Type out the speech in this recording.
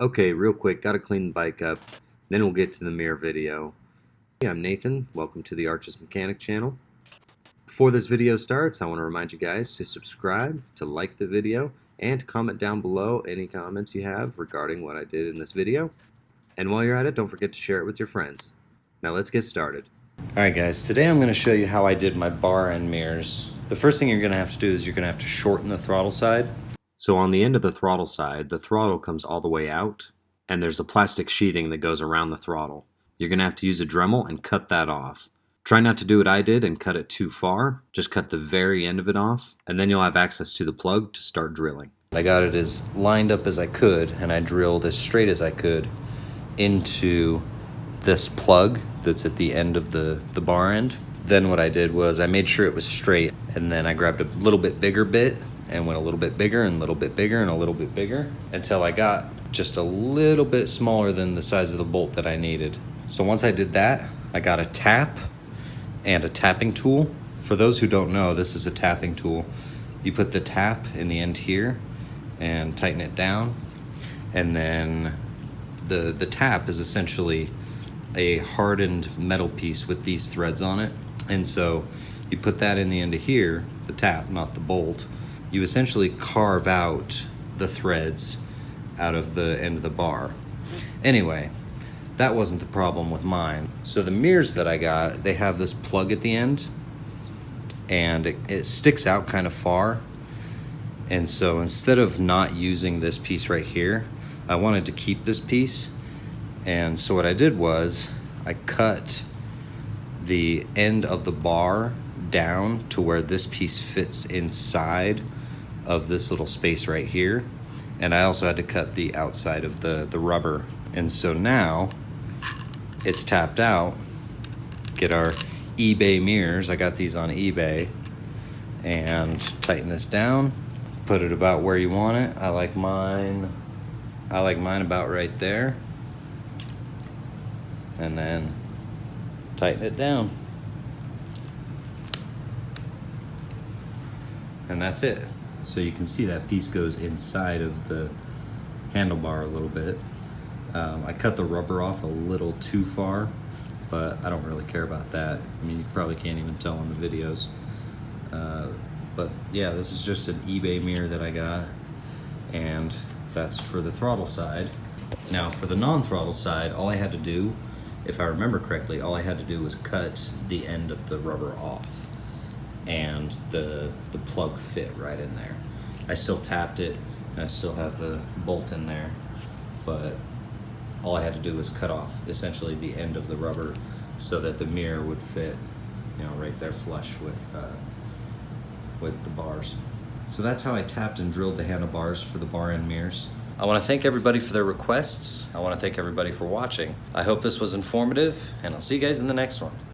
Okay, real quick, gotta clean the bike up, then we'll get to the mirror video. Hey, I'm Nathan, welcome to the Arches Mechanic channel. Before this video starts, I want to remind you guys to subscribe, to like the video, and to comment down below any comments you have regarding what I did in this video. And while you're at it, don't forget to share it with your friends. Now let's get started. Alright guys, today I'm going to show you how I did my bar end mirrors. The first thing you're going to have to do is you're going to have to shorten the throttle side. So on the end of the throttle side, the throttle comes all the way out, and there's a plastic sheeting that goes around the throttle. You're going to have to use a Dremel and cut that off. Try not to do what I did and cut it too far, just cut the very end of it off, and then you'll have access to the plug to start drilling. I got it as lined up as I could, and I drilled as straight as I could into this plug that's at the end of the bar end. Then what I did was I made sure it was straight, and then I grabbed a little bit bigger bit and went a little bit bigger and a little bit bigger and a little bit bigger until I got just a little bit smaller than the size of the bolt that I needed. So once I did that, I got a tap and a tapping tool. For those who don't know, this is a tapping tool. You put the tap in the end here and tighten it down, and then the tap is essentially a hardened metal piece with these threads on it. And so you put that in the end of here, the tap, not the bolt. You essentially carve out the threads out of the end of the bar. Anyway, that wasn't the problem with mine. So the mirrors that I got, they have this plug at the end, and it sticks out kind of far. And so instead of not using this piece right here, I wanted to keep this piece. And so what I did was I cut the end of the bar down to where this piece fits inside of this little space right here. And I also had to cut the outside of the rubber. And so now it's tapped out. Get our eBay mirrors. I got these on eBay. And tighten this down. Put it about where you want it. I like mine about right there. And then tighten it down. And that's it. So you can see that piece goes inside of the handlebar a little bit. I cut the rubber off a little too far, but I don't really care about that. I mean, you probably can't even tell in the videos. But yeah, this is just an eBay mirror that I got, and that's for the throttle side. Now for the non-throttle side, all I had to do, if I remember correctly, all I had to do was cut the end of the rubber off, and the plug fit right in there. I still tapped it, and I still have the bolt in there, but all I had to do was cut off essentially the end of the rubber so that the mirror would fit, you know, right there flush with the bars. So that's how I tapped and drilled the handlebars for the bar end mirrors. I want to thank everybody for their requests. I want to thank everybody for watching. I hope this was informative, and I'll see you guys in the next one.